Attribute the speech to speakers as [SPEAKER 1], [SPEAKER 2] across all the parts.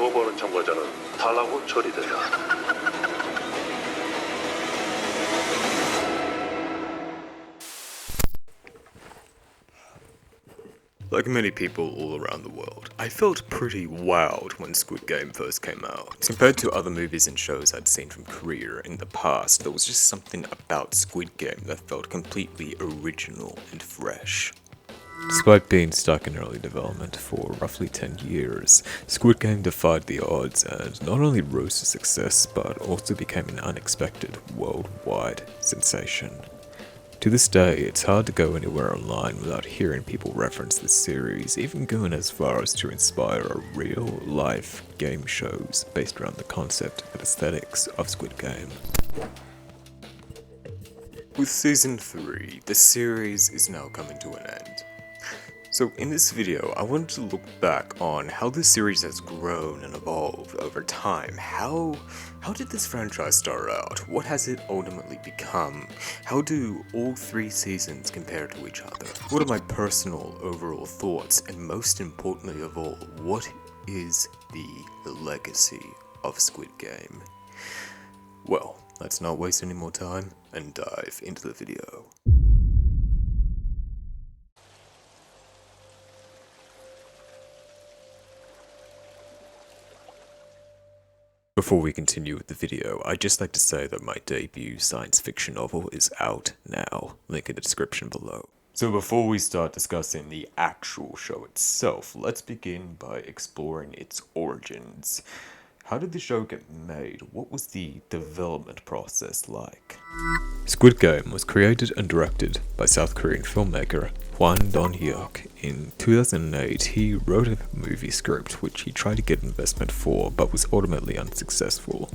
[SPEAKER 1] 거부하는 참가자는 탈락으로 처리된다.
[SPEAKER 2] Like many people all around the world, I felt pretty wowed when Squid Game first came out. Compared to other movies and shows I'd seen from Korea in the past, there was just something about Squid Game that felt completely original and fresh. Despite being stuck in early development for roughly 10 years, Squid Game defied the odds and not only rose to success, but also became an unexpected worldwide sensation. To this day, it's hard to go anywhere online without hearing people reference this series, even going as far as to inspire real-life game shows based around the concept and aesthetics of Squid Game. With Season 3, the series is now coming to an end. So in this video, I wanted to look back on how this series has grown and evolved over time. How did this franchise start out? What has it ultimately become? How do all 3 seasons compare to each other? What are my personal overall thoughts? And most importantly of all, what is the legacy of Squid Game? Well, let's not waste any more time and dive into the video. Before we continue with the video, I'd just like to say that my debut science fiction novel is out now, link in the description below. So before we start discussing the actual show itself, let's begin by exploring its origins. How did the show get made? What was the development process like? Squid Game was created and directed by South Korean filmmaker Hwang Dong-hyuk. In 2008, he wrote a movie script which he tried to get investment for, but was ultimately unsuccessful.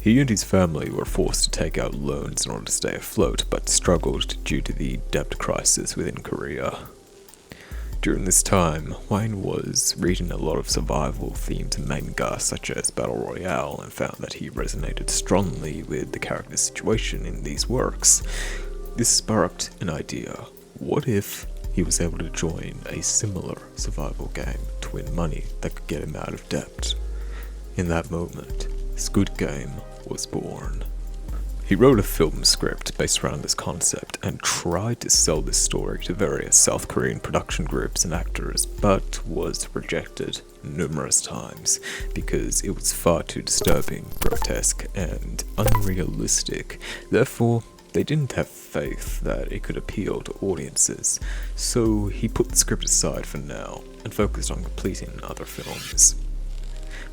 [SPEAKER 2] He and his family were forced to take out loans in order to stay afloat, but struggled due to the debt crisis within Korea. During this time, Hwang was reading a lot of survival-themed manga such as Battle Royale and found that he resonated strongly with the character's situation in these works. This sparked an idea. What if he was able to join a similar survival game to win money that could get him out of debt? In that moment, Squid Game was born. He wrote a film script based around this concept and tried to sell this story to various South Korean production groups and actors, but was rejected numerous times because it was far too disturbing, grotesque, and unrealistic. Therefore, they didn't have faith that it could appeal to audiences, so he put the script aside for now and focused on completing other films.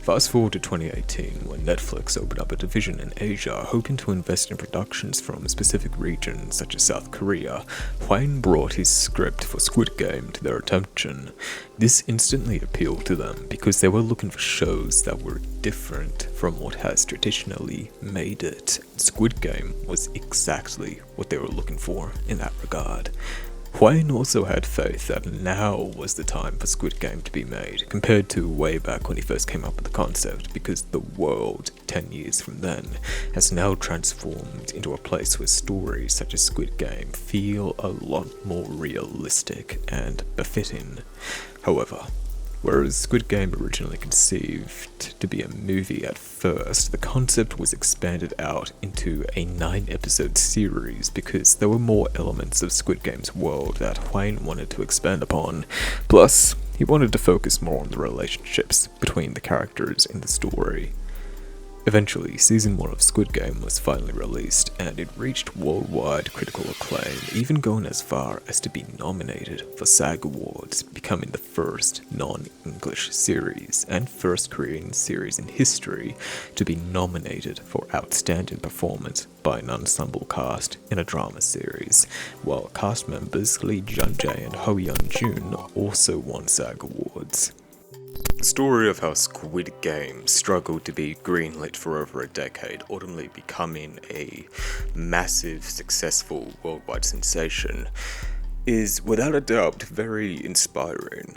[SPEAKER 2] Fast forward to 2018, when Netflix opened up a division in Asia, hoping to invest in productions from specific regions such as South Korea. Hwang brought his script for Squid Game to their attention. This instantly appealed to them because they were looking for shows that were different from what has traditionally made it. Squid Game was exactly what they were looking for in that regard. Hwang also had faith that now was the time for Squid Game to be made, compared to way back when he first came up with the concept, because the world, 10 years from then, has now transformed into a place where stories such as Squid Game feel a lot more realistic and befitting. However, whereas Squid Game originally conceived to be a movie at first, the concept was expanded out into a 9-episode series because there were more elements of Squid Game's world that Hwang wanted to expand upon. Plus, he wanted to focus more on the relationships between the characters in the story. Eventually, Season 1 of Squid Game was finally released, and it reached worldwide critical acclaim, even going as far as to be nominated for SAG Awards, becoming the first non-English series and first Korean series in history to be nominated for Outstanding Performance by an ensemble cast in a drama series, while cast members Lee Jun-jae and Ho Yeon-jun also won SAG Awards. The story of how Squid Game struggled to be greenlit for over a decade, ultimately becoming a massive, successful worldwide sensation, is without a doubt very inspiring.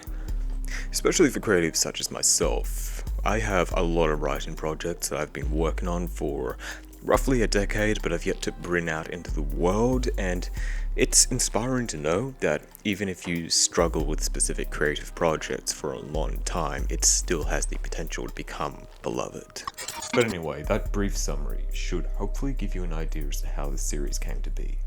[SPEAKER 2] Especially for creatives such as myself. I have a lot of writing projects that I've been working on for roughly a decade, but have yet to bring out into the world, and it's inspiring to know that even if you struggle with specific creative projects for a long time, it still has the potential to become beloved. But anyway, that brief summary should hopefully give you an idea as to how the series came to be.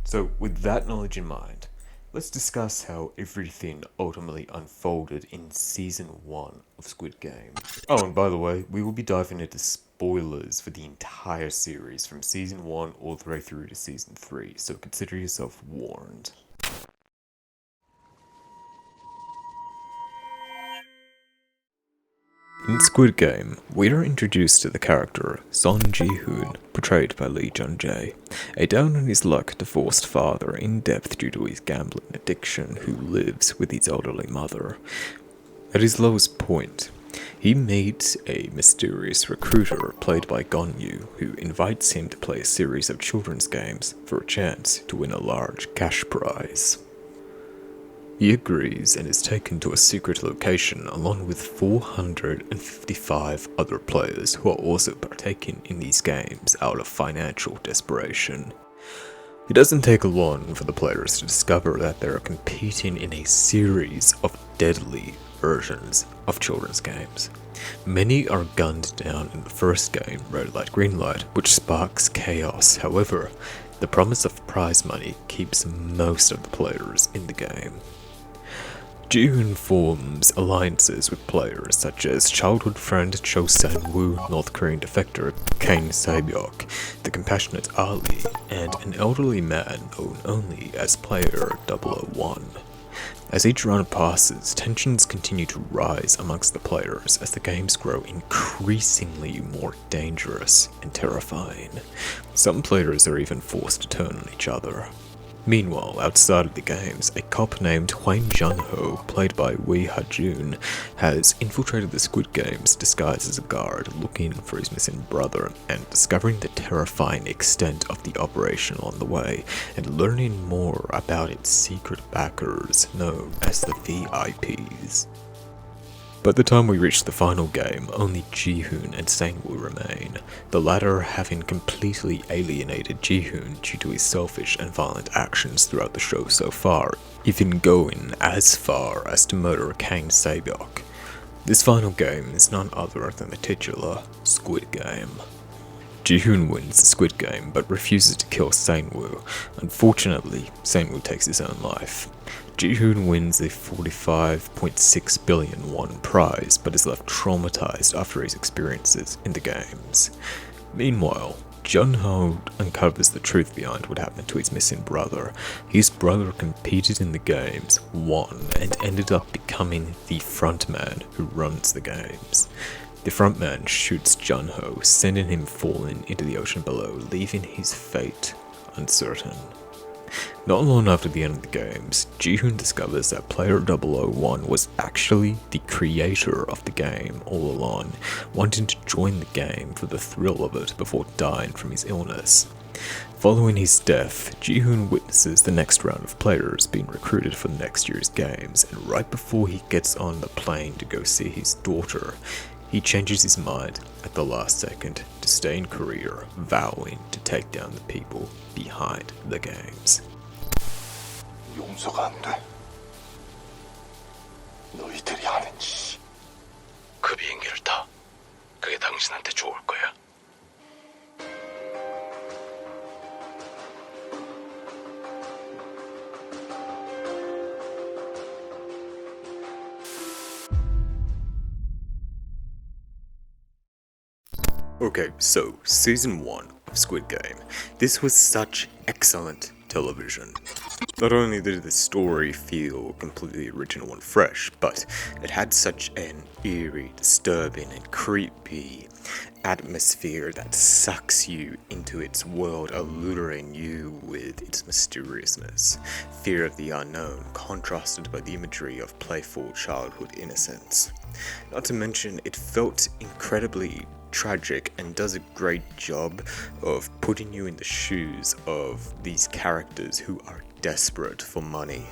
[SPEAKER 2] So with that knowledge in mind, let's discuss how everything ultimately unfolded in Season 1 of Squid Game. Oh, and by the way, we will be diving into spoilers for the entire series from Season 1 all the way through to Season 3, so consider yourself warned. In Squid Game, we are introduced to the character Son Gi-hun, portrayed by Lee Jung-jae, a down-on-his-luck divorced father in debt due to his gambling addiction who lives with his elderly mother. At his lowest point, he meets a mysterious recruiter played by Dong-hyuk who invites him to play a series of children's games for a chance to win a large cash prize. He agrees and is taken to a secret location along with 455 other players who are also partaking in these games out of financial desperation. It doesn't take long for the players to discover that they are competing in a series of deadly versions of children's games. Many are gunned down in the first game, Red Light Green Light, which sparks chaos. However, the promise of prize money keeps most of the players in the game. Gi-hun forms alliances with players such as childhood friend Cho Sang-woo, North Korean defector Kinsei, the compassionate Ali, and an elderly man known only as Player 001. As each round passes, tensions continue to rise amongst the players as the games grow increasingly more dangerous and terrifying. Some players are even forced to turn on each other. Meanwhile, outside of the games, a cop named Hwang, played by Wee Ha-jun, has infiltrated the Squid Games disguised as a guard looking for his missing brother and discovering the terrifying extent of the operation on the way and learning more about its secret backers known as the VIPs. By the time we reach the final game, only Gi-hun and Sang-woo remain, the latter having completely alienated Gi-hun due to his selfish and violent actions throughout the show so far, even going as far as to murder Kang Se-byuk. This final game is none other than the titular Squid Game. Gi-hun wins the Squid Game but refuses to kill Sang-woo. Unfortunately, Sang-woo takes his own life. Gi-hun wins a 45.6 billion won prize, but is left traumatized after his experiences in the games. Meanwhile, Jun-ho uncovers the truth behind what happened to his missing brother. His brother competed in the games, won, and ended up becoming the frontman who runs the games. The frontman shoots Jun-ho, sending him falling into the ocean below, leaving his fate uncertain. Not long after the end of the games, Gi-hun discovers that Player 001 was actually the creator of the game all along, wanting to join the game for the thrill of it before dying from his illness. Following his death, Gi-hun witnesses the next round of players being recruited for next year's games, and right before he gets on the plane to go see his daughter, he changes his mind at the last second to stay in Korea, vowing to take down the people behind the games.
[SPEAKER 1] 용서가 안 돼. 너희들이 하는 짓이. 그 비행기를 타. 그게 당신한테 좋을 거야.
[SPEAKER 2] Okay, so Season 1 of Squid Game. This was such excellent television. Not only did the story feel completely original and fresh, but it had such an eerie, disturbing, and creepy atmosphere that sucks you into its world, alluring you with its mysteriousness, fear of the unknown, contrasted by the imagery of playful childhood innocence. Not to mention, it felt incredibly tragic and does a great job of putting you in the shoes of these characters who are desperate for money.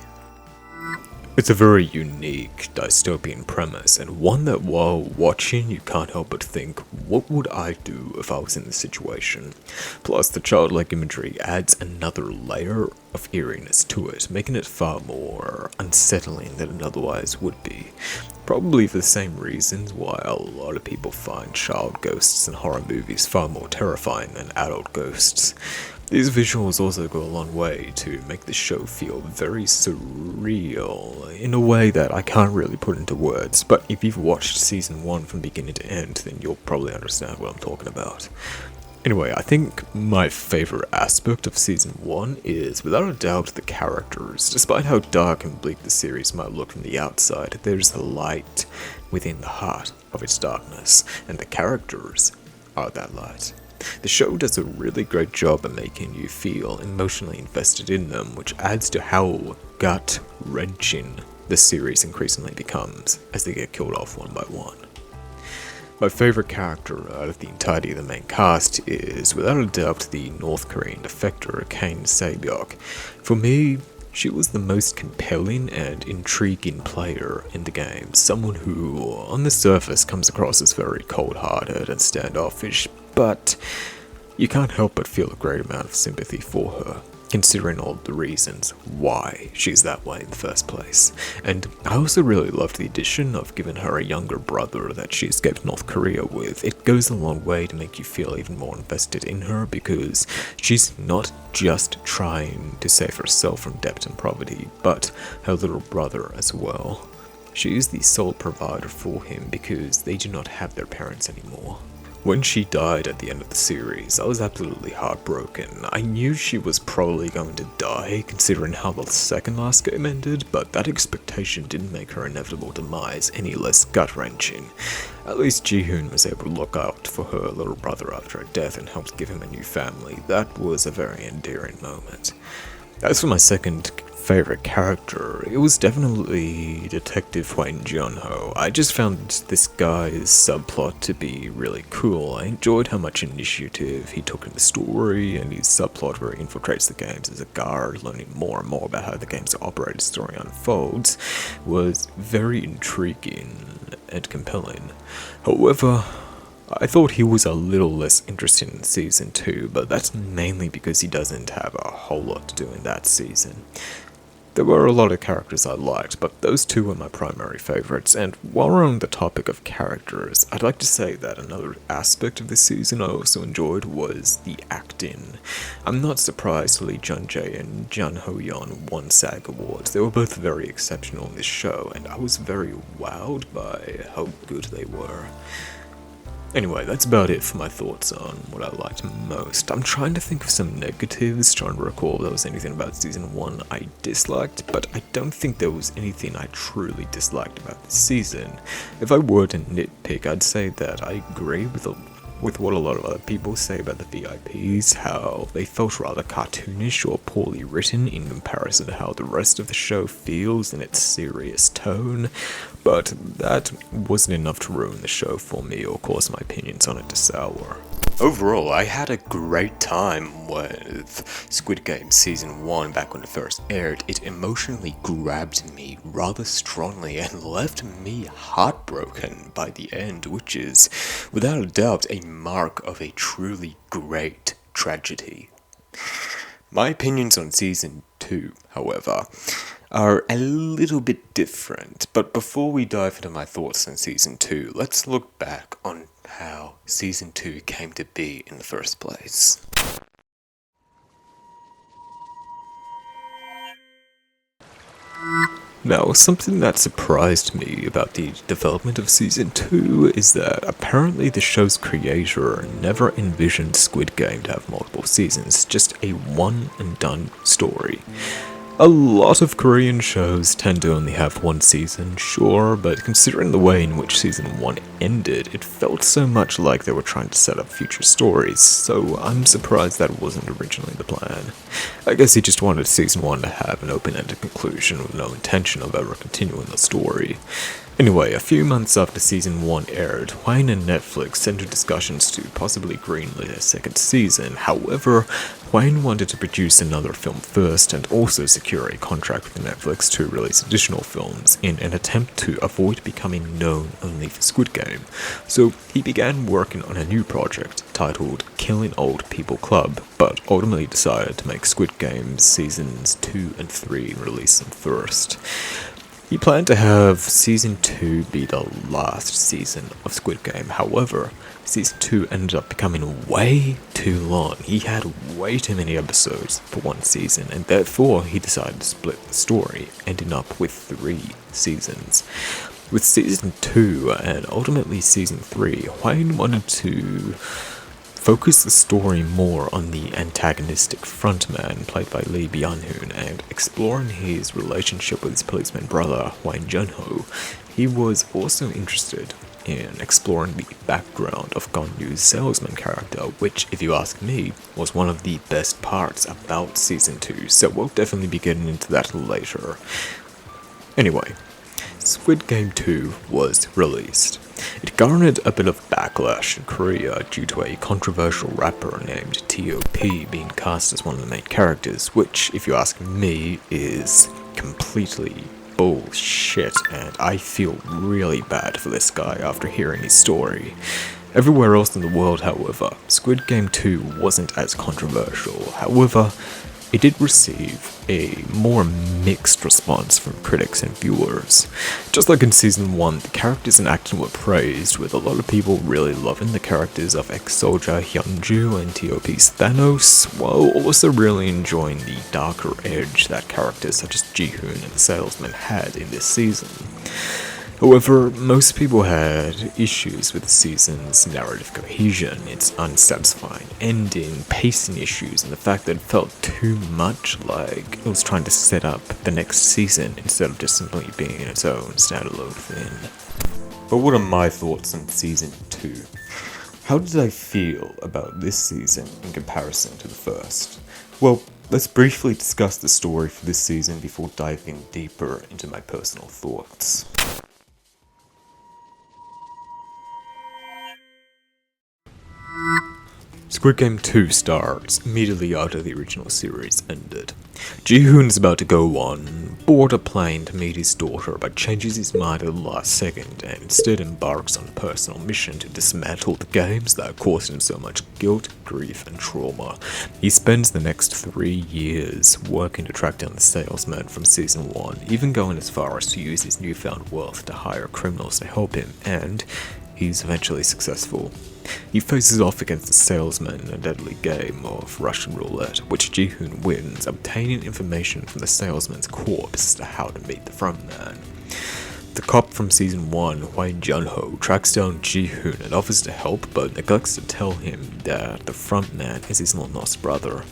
[SPEAKER 2] It's a very unique dystopian premise, and one that while watching you can't help but think, what would I do if I was in this situation? Plus, the childlike imagery adds another layer of eeriness to it, making it far more unsettling than it otherwise would be. Probably for the same reasons why a lot of people find child ghosts in horror movies far more terrifying than adult ghosts. These visuals also go a long way to make the show feel very surreal, in a way that I can't really put into words, but if you've watched season 1 from beginning to end, then you'll probably understand what I'm talking about. Anyway, I think my favorite aspect of season 1 is, without a doubt, the characters. Despite how dark and bleak the series might look from the outside, there's a light within the heart of its darkness, and the characters are that light. The show does a really great job of making you feel emotionally invested in them, which adds to how gut-wrenching the series increasingly becomes as they get killed off one by one. My favorite character out of the entirety of the main cast is, without a doubt, the North Korean defector Kinsei. For me, she was the most compelling and intriguing player in the game, someone who, on the surface, comes across as very cold-hearted and standoffish, but you can't help but feel a great amount of sympathy for her, considering all the reasons why she's that way in the first place. And I also really loved the addition of giving her a younger brother that she escaped North Korea with. It goes a long way to make you feel even more invested in her, because she's not just trying to save herself from debt and poverty, but her little brother as well. She is the sole provider for him because they do not have their parents anymore. When she died at the end of the series, I was absolutely heartbroken. I knew she was probably going to die, considering how the second last game ended, but that expectation didn't make her inevitable demise any less gut-wrenching. At least Gi-hun was able to look out for her little brother after her death and helped give him a new family. That was a very endearing moment. As for my second favorite character, it was definitely Detective Hwang. I just found this guy's subplot to be really cool. I enjoyed how much initiative he took in the story, and his subplot where he infiltrates the games as a guard, learning more and more about how the game's operated story unfolds, was very intriguing and compelling. However, I thought he was a little less interesting in season 2, but that's mainly because he doesn't have a whole lot to do in that season. There were a lot of characters I liked, but those two were my primary favorites, and while we're on the topic of characters, I'd like to say that another aspect of this season I also enjoyed was the acting. I'm not surprised Lee Jung-jae and Jun Ho-yeon won SAG Awards. They were both very exceptional in this show, and I was very wowed by how good they were. Anyway, that's about it for my thoughts on what I liked most. I'm trying to think of some negatives, trying to recall if there was anything about season 1 I disliked, but I don't think there was anything I truly disliked about this season. If I were to nitpick, I'd say that I agree with what a lot of other people say about the VIPs, how they felt rather cartoonish or poorly written in comparison to how the rest of the show feels in its serious tone, but that wasn't enough to ruin the show for me or cause my opinions on it to sour. Overall, I had a great time with Squid Game Season 1 back when it first aired. It emotionally grabbed me rather strongly and left me heartbroken by the end, which is, without a doubt, a mark of a truly great tragedy. My opinions on Season 2, however, are a little bit different, but before we dive into my thoughts on Season 2, let's look back on how Season 2 came to be in the first place. Now, something that surprised me about the development of Season 2 is that apparently the show's creator never envisioned Squid Game to have multiple seasons, just a one-and-done story. A lot of Korean shows tend to only have one season, sure, but considering the way in which Season 1 ended, it felt so much like they were trying to set up future stories, so I'm surprised that wasn't originally the plan. I guess he just wanted Season 1 to have an open-ended conclusion with no intention of ever continuing the story. Anyway, a few months after Season 1 aired, Hwang and Netflix entered discussions to possibly greenlit a second season. However, Hwang wanted to produce another film first and also secure a contract with Netflix to release additional films in an attempt to avoid becoming known only for Squid Game. So he began working on a new project titled Killing Old People Club, but ultimately decided to make Squid Game seasons 2 and 3 and release them first. He planned to have season 2 be the last season of Squid Game. However, season 2 ended up becoming way too long. He had way too many episodes for one season, and therefore he decided to split the story, ending up with 3 seasons. With season 2 and ultimately season 3, Hwang wanted to focus the story more on the antagonistic frontman played by Gi-hun and exploring his relationship with his policeman brother Hwang Jun-ho. He was also interested in exploring the background of Gonyu's salesman character, which, if you ask me, was one of the best parts about season 2, so we'll definitely be getting into that later. Anyway, Squid Game 2 was released. It garnered a bit of backlash in Korea due to a controversial rapper named T.O.P. being cast as one of the main characters, which, if you ask me, is completely bullshit, and I feel really bad for this guy after hearing his story. Everywhere else in the world, however, Squid Game 2 wasn't as controversial. However, it did receive a more mixed response from critics and viewers. Just like in season 1, the characters and acting were praised, with a lot of people really loving the characters of ex-soldier Hyunju and T.O.P's Thanos, while also really enjoying the darker edge that characters such as Gi-hun and the salesman had in this season. However, most people had issues with the season's narrative cohesion, its unsatisfying ending, pacing issues, and the fact that it felt too much like it was trying to set up the next season instead of just simply being its own standalone thing. But what are my thoughts on season 2? How did I feel about this season in comparison to the first? Well, let's briefly discuss the story for this season before diving deeper into my personal thoughts. Squid Game 2 starts immediately after the original series ended. Gi-hun is about to go on board a plane to meet his daughter, but changes his mind at the last second and instead embarks on a personal mission to dismantle the games that caused him so much guilt, grief, and trauma. He spends the next 3 years working to track down the salesman from season 1, even going as far as to use his newfound wealth to hire criminals to help him, and he's eventually successful. He faces off against the salesman in a deadly game of Russian roulette, which Gi-hun wins, obtaining information from the salesman's corpse as to how to meet the frontman. The cop from season 1, Hwang Jun-ho, tracks down Gi-hun and offers to help, but neglects to tell him that the frontman is his long-lost brother.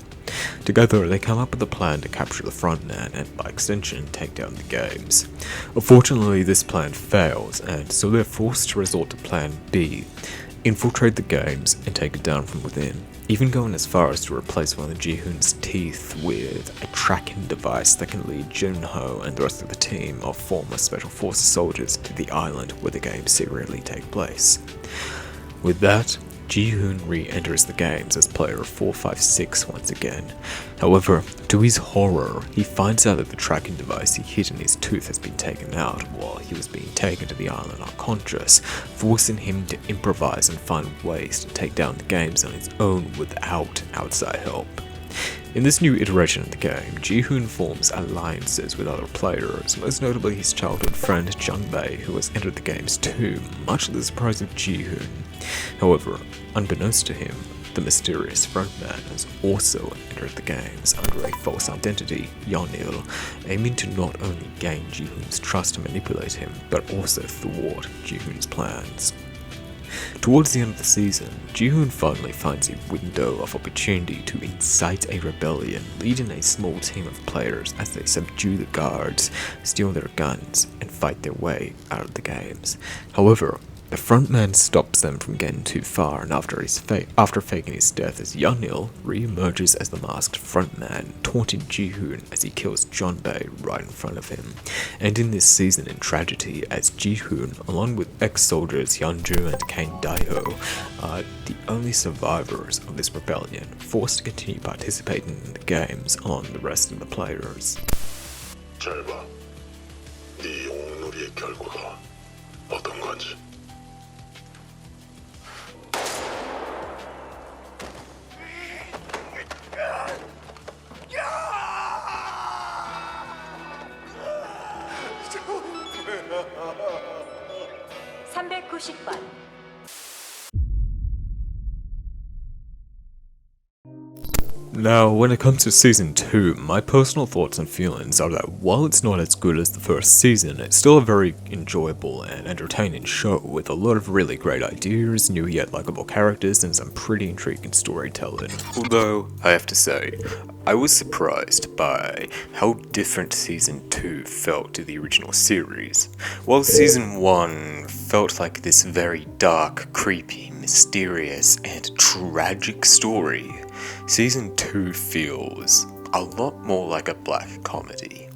[SPEAKER 2] Together, they come up with a plan to capture the frontman and, by extension, take down the games. Unfortunately, this plan fails, and so they're forced to resort to plan B, infiltrate the games and take it down from within, even going as far as to replace one of Gi-hun's teeth with a tracking device that can lead Jun-ho and the rest of the team of former Special Forces soldiers to the island where the games secretly take place. With that, Gi-hun re-enters the games as player 456 once again. However, to his horror, he finds out that the tracking device he hid in his tooth has been taken out while he was being taken to the island unconscious, forcing him to improvise and find ways to take down the games on his own without outside help. In this new iteration of the game, Gi-hun forms alliances with other players, most notably his childhood friend Jung-bae, who has entered the games too, much to the surprise of Gi-hun. However, unbeknownst to him, the mysterious frontman has also entered the games under a false identity, Yeonil, aiming to not only gain Gi-hun's trust to manipulate him, but also thwart Gi-hun's plans. Towards the end of the season, Gi-hun finally finds a window of opportunity to incite a rebellion, leading a small team of players as they subdue the guards, steal their guns, and fight their way out of the games. However, The frontman stops them from getting too far, and after faking his death as Yeonil, re-emerges as the masked frontman, taunting Gi-hun as he kills Jeonbae right in front of him, ending this season in tragedy as Gi-hun, along with ex-soldiers Yeonju and Kang Dae-ho, are the only survivors of this rebellion, forced to continue participating in the games along the rest of the players.
[SPEAKER 1] 잘 봐. 네 영웅놀이의 결과가 어떤 건지.
[SPEAKER 2] Now, when it comes to Season 2, my personal thoughts and feelings are that while it's not as good as the first season, it's still a very enjoyable and entertaining show with a lot of really great ideas, new yet likable characters, and some pretty intriguing storytelling. Although, I have to say, I was surprised by how different Season 2 felt to the original series. While Season 1 felt like this very dark, creepy, mysterious, and tragic story, Season 2 feels a lot more like a black comedy.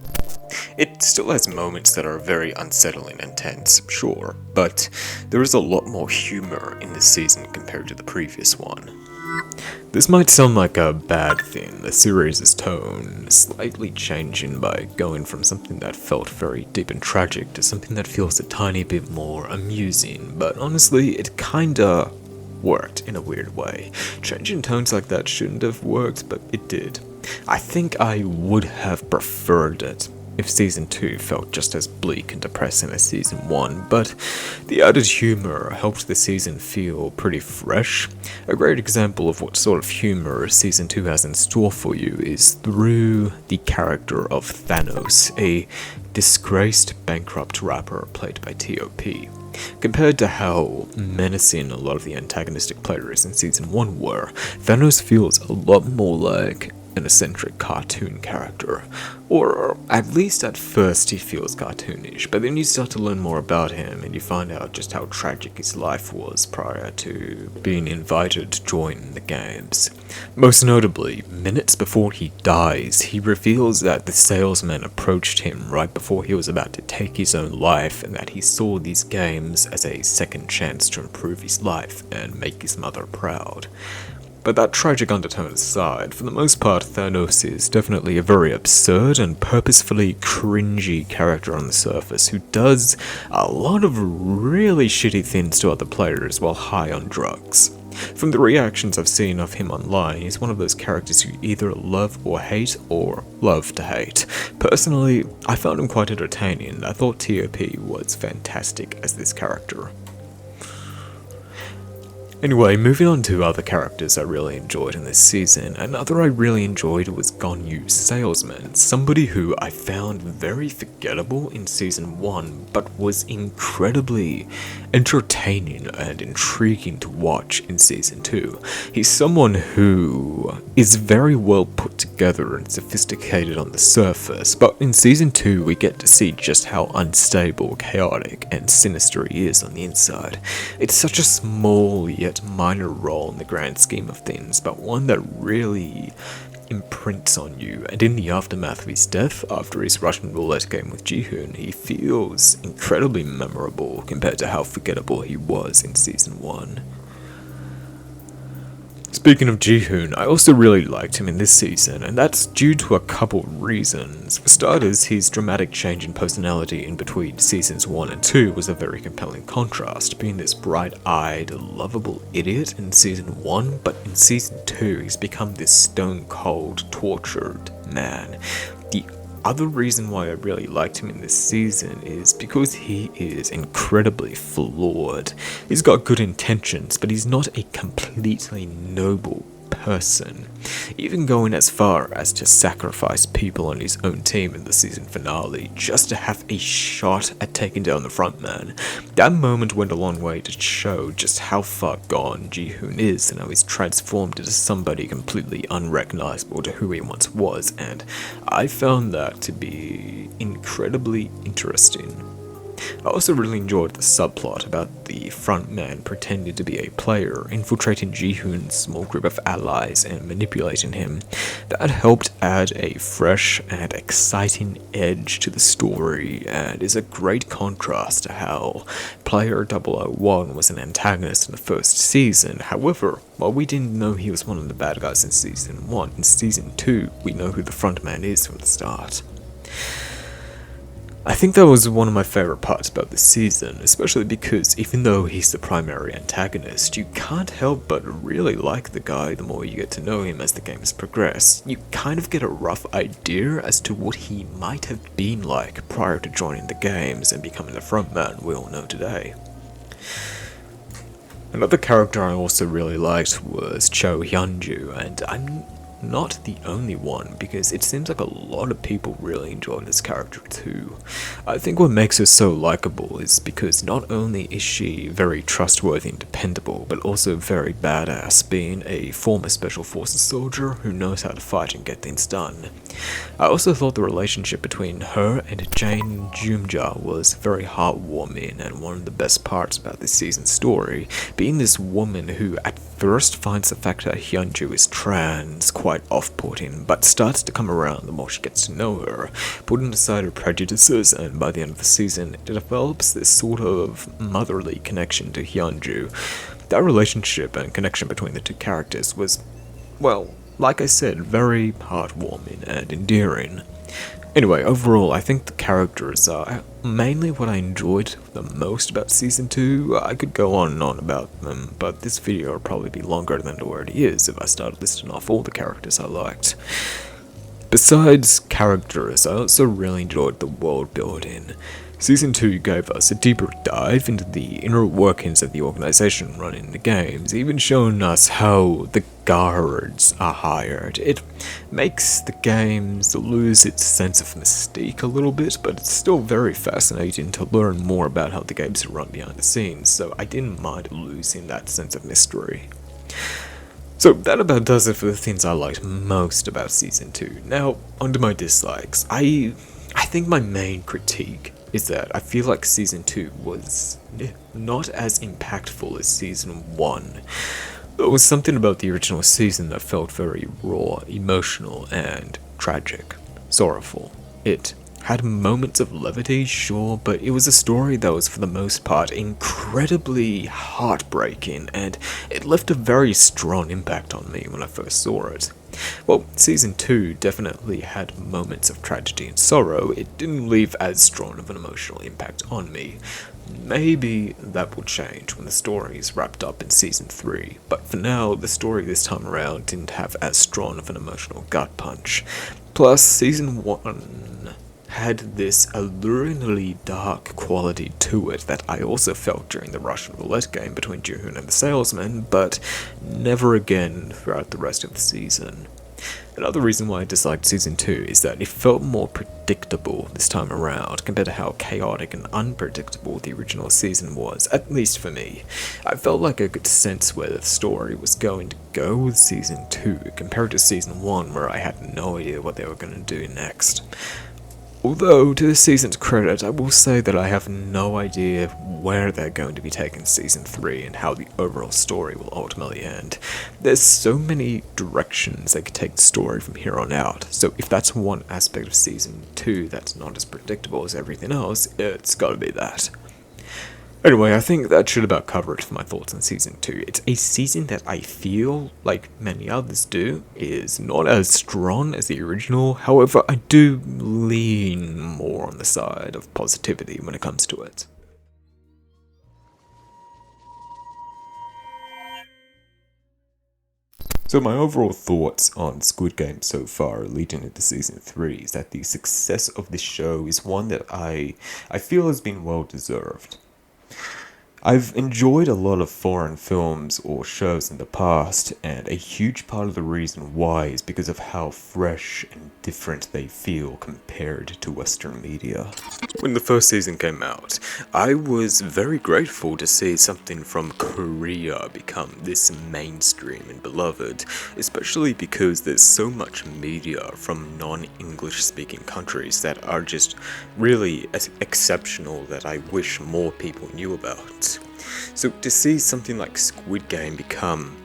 [SPEAKER 2] It still has moments that are very unsettling and tense, sure, but there is a lot more humor in this season compared to the previous one. This might sound like a bad thing, the series' tone slightly changing by going from something that felt very deep and tragic to something that feels a tiny bit more amusing, but honestly, it kinda worked in a weird way. Changing tones like that shouldn't have worked, but it did. I think I would have preferred it if Season 2 felt just as bleak and depressing as Season 1, but the added humor helped the season feel pretty fresh. A great example of what sort of humor Season 2 has in store for you is through the character of Thanos, a disgraced, bankrupt rapper played by T.O.P. Compared to how menacing a lot of the antagonistic players in Season 1 were, Thanos feels a lot more like an eccentric cartoon character. Or at least at first he feels cartoonish, but then you start to learn more about him and you find out just how tragic his life was prior to being invited to join the games. Most notably, minutes before he dies, he reveals that the salesman approached him right before he was about to take his own life and that he saw these games as a second chance to improve his life and make his mother proud. But that tragic undertone aside, for the most part, Thanos is definitely a very absurd and purposefully cringy character on the surface who does a lot of really shitty things to other players while high on drugs. From the reactions I've seen of him online, he's one of those characters you either love or love to hate. Personally, I found him quite entertaining. I thought T.O.P. was fantastic as this character. Anyway, moving on to other characters I really enjoyed in this season, another I really enjoyed was Gon-Yu's salesman, somebody who I found very forgettable in Season 1, but was incredibly entertaining and intriguing to watch in Season 2. He's someone who is very well put together and sophisticated on the surface, but in Season 2 we get to see just how unstable, chaotic, and sinister he is on the inside. It's such a small yet minor role in the grand scheme of things, but one that really imprints on you, and in the aftermath of his death, after his Russian roulette game with Gi-hun, he feels incredibly memorable compared to how forgettable he was in Season 1. Speaking of Gi-hun, I also really liked him in this season, and that's due to a couple reasons. For starters, his dramatic change in personality in between Seasons 1 and 2 was a very compelling contrast, being this bright-eyed, lovable idiot in Season 1, but in Season 2 he's become this stone-cold, tortured man. The other reason why I really liked him in this season is because he is incredibly flawed. He's got good intentions, but he's not a completely noble person, even going as far as to sacrifice people on his own team in the season finale just to have a shot at taking down the frontman. That moment went a long way to show just how far gone Gi-hun is and how he's transformed into somebody completely unrecognizable to who he once was, and I found that to be incredibly interesting. I also really enjoyed the subplot about the front man pretending to be a player, infiltrating Gi-hun's small group of allies and manipulating him. That helped add a fresh and exciting edge to the story, and is a great contrast to how player 001 was an antagonist in the first season. However, while we didn't know he was one of the bad guys in Season 1, in Season 2 we know who the front man is from the start. I think that was one of my favorite parts about this season, especially because even though he's the primary antagonist, you can't help but really like the guy the more you get to know him as the games progress. You kind of get a rough idea as to what he might have been like prior to joining the games and becoming the frontman we all know today. Another character I also really liked was Cho Hyunju, and I'm not the only one, because it seems like a lot of people really enjoy this character too. I think what makes her so likable is because not only is she very trustworthy and dependable, but also very badass, being a former Special Forces soldier who knows how to fight and get things done. I also thought the relationship between her and Jane Jumja was very heartwarming, and one of the best parts about this season's story, being this woman who at first finds the fact that Hyunju is trans quite off-putting, but starts to come around the more she gets to know her, putting aside her prejudices, and by the end of the season, it develops this sort of motherly connection to Hyunju. That relationship and connection between the two characters was, well, like I said, very heartwarming and endearing. Anyway, overall, I think the characters are mainly what I enjoyed the most about Season 2. I could go on and on about them, but this video will probably be longer than it already is if I started listing off all the characters I liked. Besides characters, I also really enjoyed the world building. Season 2 gave us a deeper dive into the inner workings of the organization running the games, even showing us how the guards are hired. It makes the games lose its sense of mystique a little bit, but it's still very fascinating to learn more about how the games are run behind the scenes, so I didn't mind losing that sense of mystery. So that about does it for the things I liked most about Season 2. Now, onto my dislikes. I think my main critique is that I feel like Season 2 was not as impactful as Season 1. There was something about the original season that felt very raw, emotional, and tragic, sorrowful. It had moments of levity, sure, but it was a story that was for the most part incredibly heartbreaking, and it left a very strong impact on me when I first saw it. Well, Season 2 definitely had moments of tragedy and sorrow. It didn't leave as strong of an emotional impact on me. Maybe that will change when the story is wrapped up in Season 3, but for now, the story this time around didn't have as strong of an emotional gut punch. Plus, Season 1 had this alluringly dark quality to it that I also felt during the Russian roulette game between Gi-hun and the salesman, but never again throughout the rest of the season. Another reason why I disliked Season 2 is that it felt more predictable this time around compared to how chaotic and unpredictable the original season was, at least for me. I felt like I could sense where the story was going to go with Season 2 compared to Season 1, where I had no idea what they were going to do next. Although, to this season's credit, I will say that I have no idea where they're going to be taking Season 3 and how the overall story will ultimately end. There's so many directions they could take the story from here on out, so if that's one aspect of Season 2 that's not as predictable as everything else, it's gotta be that. Anyway, I think that should about cover it for my thoughts on Season 2. It's a season that I feel, like many others do, is not as strong as the original. However, I do lean more on the side of positivity when it comes to it. So my overall thoughts on Squid Game so far leading into Season 3 is that the success of this show is one that I feel has been well deserved. I've enjoyed a lot of foreign films or shows in the past, and a huge part of the reason why is because of how fresh and different they feel compared to Western media. When the first season came out, I was very grateful to see something from Korea become this mainstream and beloved, especially because there's so much media from non-English speaking countries that are just really exceptional that I wish more people knew about. So to see something like Squid Game become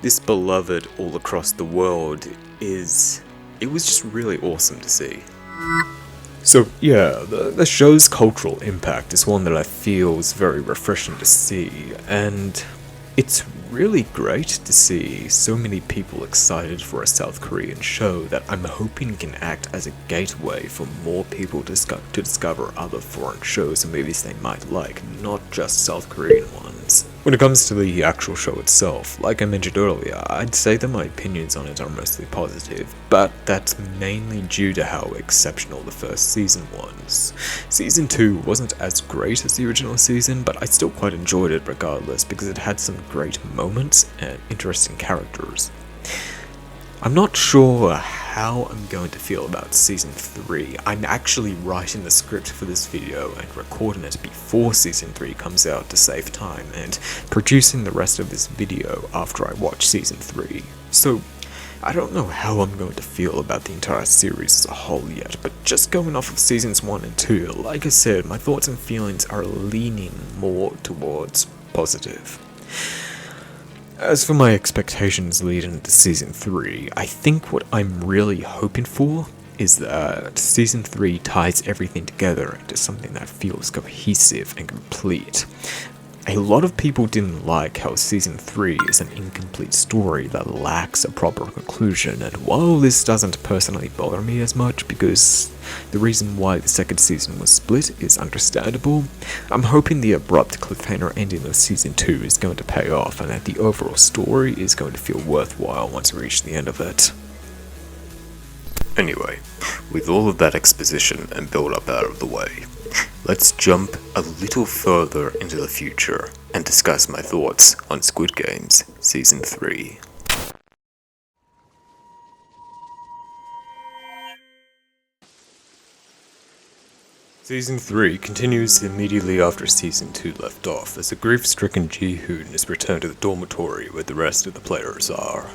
[SPEAKER 2] this beloved all across the world it was just really awesome to see. So yeah, the show's cultural impact is one that I feel is very refreshing to see, and it's really great to see so many people excited for a South Korean show that I'm hoping can act as a gateway for more people to discover other foreign shows and movies they might like, not just South Korean ones. When it comes to the actual show itself, like I mentioned earlier, I'd say that my opinions on it are mostly positive, but that's mainly due to how exceptional the first season was. Season 2 wasn't as great as the original season, but I still quite enjoyed it regardless because it had some great moments and interesting characters. I'm not sure how I'm going to feel about Season 3. I'm actually writing the script for this video and recording it before Season 3 comes out to save time, and producing the rest of this video after I watch Season 3. So, I don't know how I'm going to feel about the entire series as a whole yet, but just going off of Seasons 1 and 2, like I said, my thoughts and feelings are leaning more towards positive. As for my expectations leading into Season 3, I think what I'm really hoping for is that Season 3 ties everything together into something that feels cohesive and complete. A lot of people didn't like how Season 3 is an incomplete story that lacks a proper conclusion, and while this doesn't personally bother me as much because the reason why the second season was split is understandable, I'm hoping the abrupt cliffhanger ending of Season 2 is going to pay off and that the overall story is going to feel worthwhile once we reach the end of it. Anyway, with all of that exposition and build-up out of the way, let's jump a little further into the future and discuss my thoughts on Squid Game's Season 3. Season 3 continues immediately after Season 2 left off, as a grief-stricken Gi-hun is returned to the dormitory where the rest of the players are.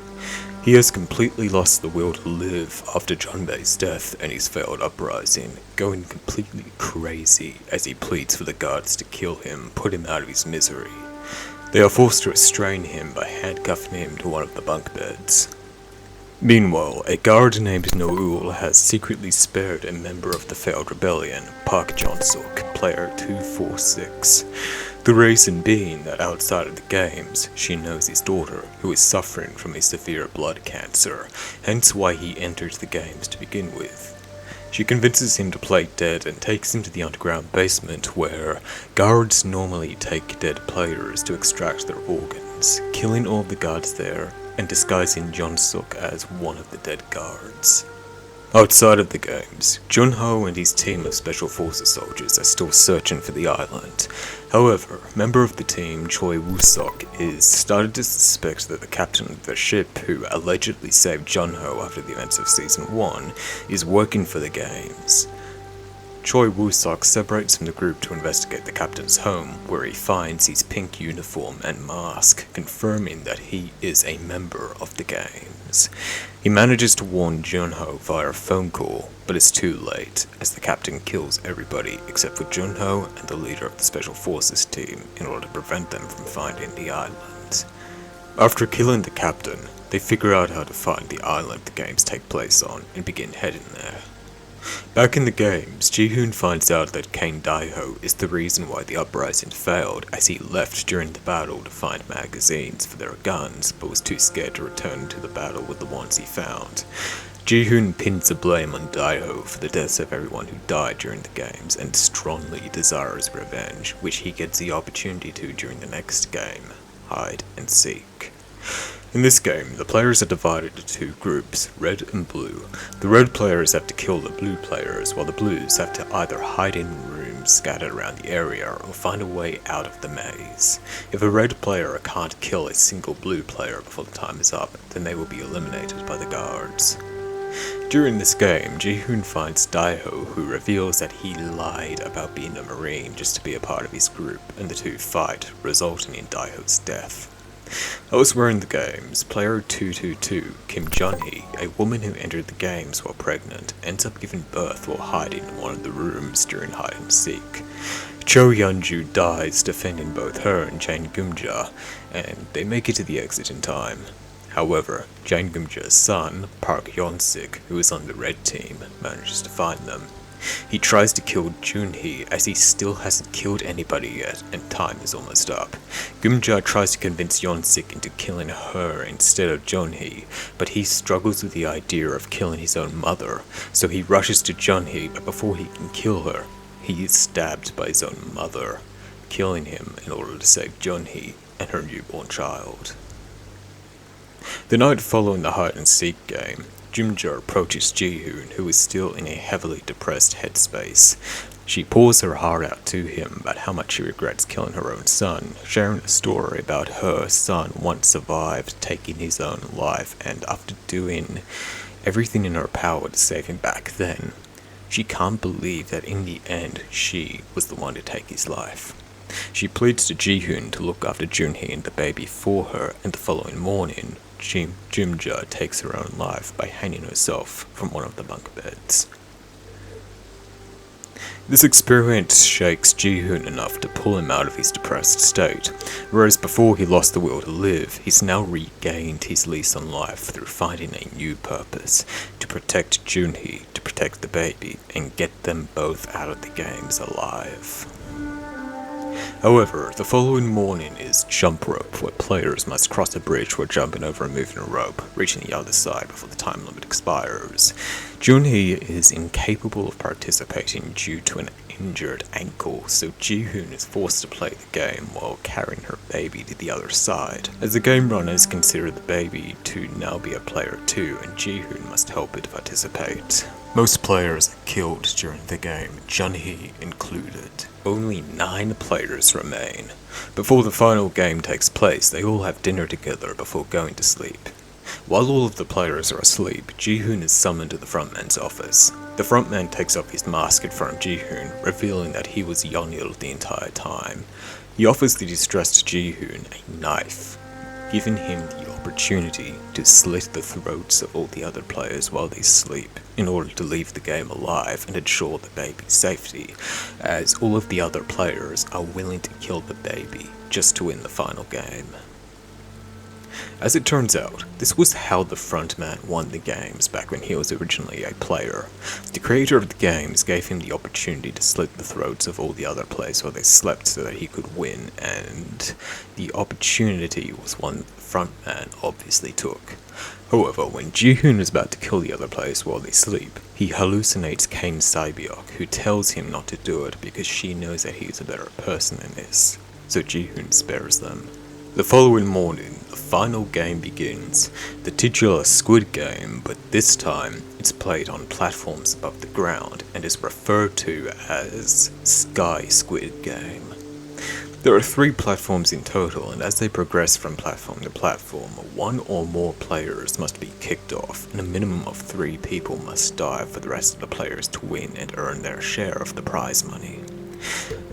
[SPEAKER 2] He has completely lost the will to live after Jeonbae's death and his failed uprising, going completely crazy as he pleads for the guards to kill him, put him out of his misery. They are forced to restrain him by handcuffing him to one of the bunk beds. Meanwhile, a guard named Noul has secretly spared a member of the failed rebellion, Park Jong-suk, player 246. The reason being that outside of the games, she knows his daughter, who is suffering from a severe blood cancer, hence why he entered the games to begin with. She convinces him to play dead and takes him to the underground basement where guards normally take dead players to extract their organs, killing all the guards there and disguising Jong-suk as one of the dead guards. Outside of the games, Junho and his team of Special Forces soldiers are still searching for the island. However, a member of the team, Choi Woo-sok, is started to suspect that the captain of the ship, who allegedly saved Junho after the events of Season 1, is working for the games. Choi Woo-sok separates from the group to investigate the captain's home, where he finds his pink uniform and mask, confirming that he is a member of the games. He manages to warn Junho via a phone call, but it's too late, as the captain kills everybody except for Junho and the leader of the Special Forces team in order to prevent them from finding the island. After killing the captain, they figure out how to find the island the games take place on and begin heading there. Back in the games, Gi-hun finds out that Kang Dae-ho is the reason why the uprising failed, as he left during the battle to find magazines for their guns, but was too scared to return to the battle with the ones he found. Gi-hun pins the blame on Dae-ho for the deaths of everyone who died during the games, and strongly desires revenge, which he gets the opportunity to during the next game, Hide and Seek. In this game, the players are divided into two groups, red and blue. The red players have to kill the blue players, while the blues have to either hide in rooms teams scattered around the area will find a way out of the maze. If a red player can't kill a single blue player before the time is up, then they will be eliminated by the guards. During this game, Gi-hun finds Daiho, who reveals that he lied about being a marine just to be a part of his group, and the two fight, resulting in Daiho's death. Elsewhere in the games, player 222, Kim Jun-hee, a woman who entered the games while pregnant, ends up giving birth while hiding in one of the rooms during hide and seek. Cho Yeonju dies defending both her and Jang Geum-ja, and they make it to the exit in time. However, Jang Geum-ja's son, Park Yeon-sik, who is on the red team, manages to find them. He tries to kill Jun-hee as he still hasn't killed anybody yet and time is almost up. Geum-ja tries to convince Yeon-sik into killing her instead of Jun-hee, but he struggles with the idea of killing his own mother, so he rushes to Jun-hee, but before he can kill her, he is stabbed by his own mother, killing him in order to save Jun-hee and her newborn child. The night following the hide-and-seek game, Geum-ja approaches Gi-hun, who is still in a heavily depressed headspace. She pours her heart out to him about how much she regrets killing her own son, sharing a story about her son once survived taking his own life, and after doing everything in her power to save him back then, she can't believe that in the end she was the one to take his life. She pleads to Gi-hun to look after Jun-hee and the baby for her, and the following morning, Geum-ja takes her own life by hanging herself from one of the bunk beds. This experience shakes Gi-hun enough to pull him out of his depressed state, whereas before he lost the will to live, he's now regained his lease on life through finding a new purpose, to protect Jun-hee, to protect the baby, and get them both out of the games alive. However, the following morning is jump rope, where players must cross a bridge while jumping over a moving rope, reaching the other side before the time limit expires. Jun-hee is incapable of participating due to an injured ankle, so Gi-hun is forced to play the game while carrying her baby to the other side, as the game runners consider the baby to now be a player too, and Gi-hun must help it participate. Most players are killed during the game, Jun-hee included. Only 9 players remain. Before the final game takes place, they all have dinner together before going to sleep. While all of the players are asleep, Gi-hun is summoned to the frontman's office. The frontman takes off his mask in front of Gi-hun, revealing that he was Yeonil the entire time. He offers the distressed Gi-hun a knife, giving him the opportunity to slit the throats of all the other players while they sleep, in order to leave the game alive and ensure the baby's safety, as all of the other players are willing to kill the baby just to win the final game. As it turns out, this was how the frontman won the games back when he was originally a player. The creator of the games gave him the opportunity to slit the throats of all the other players while they slept so that he could win, and the opportunity was one the frontman obviously took. However, when Gi-hun is about to kill the other players while they sleep, he hallucinates Kinsei, who tells him not to do it because she knows that he is a better person than this, so Gi-hun spares them. The following morning, the final game begins, the titular Squid game, but this time it's played on platforms above the ground and is referred to as Sky Squid game. There are 3 platforms in total, and as they progress from platform to platform, 1 or more players must be kicked off, and a minimum of 3 people must die for the rest of the players to win and earn their share of the prize money.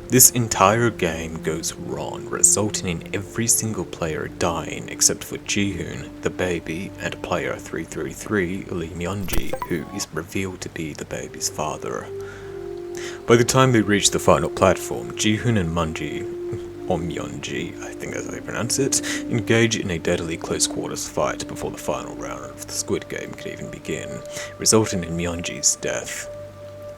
[SPEAKER 2] This entire game goes wrong, resulting in every single player dying except for Gi-hun, the baby, and player 333, Lee Myung-ji, who is revealed to be the baby's father. By the time they reach the final platform, Gi-hun and Myung-ji, or Myung-ji, I think that's how you pronounce it, engage in a deadly close quarters fight before the final round of the Squid game could even begin, resulting in Myung-ji's death.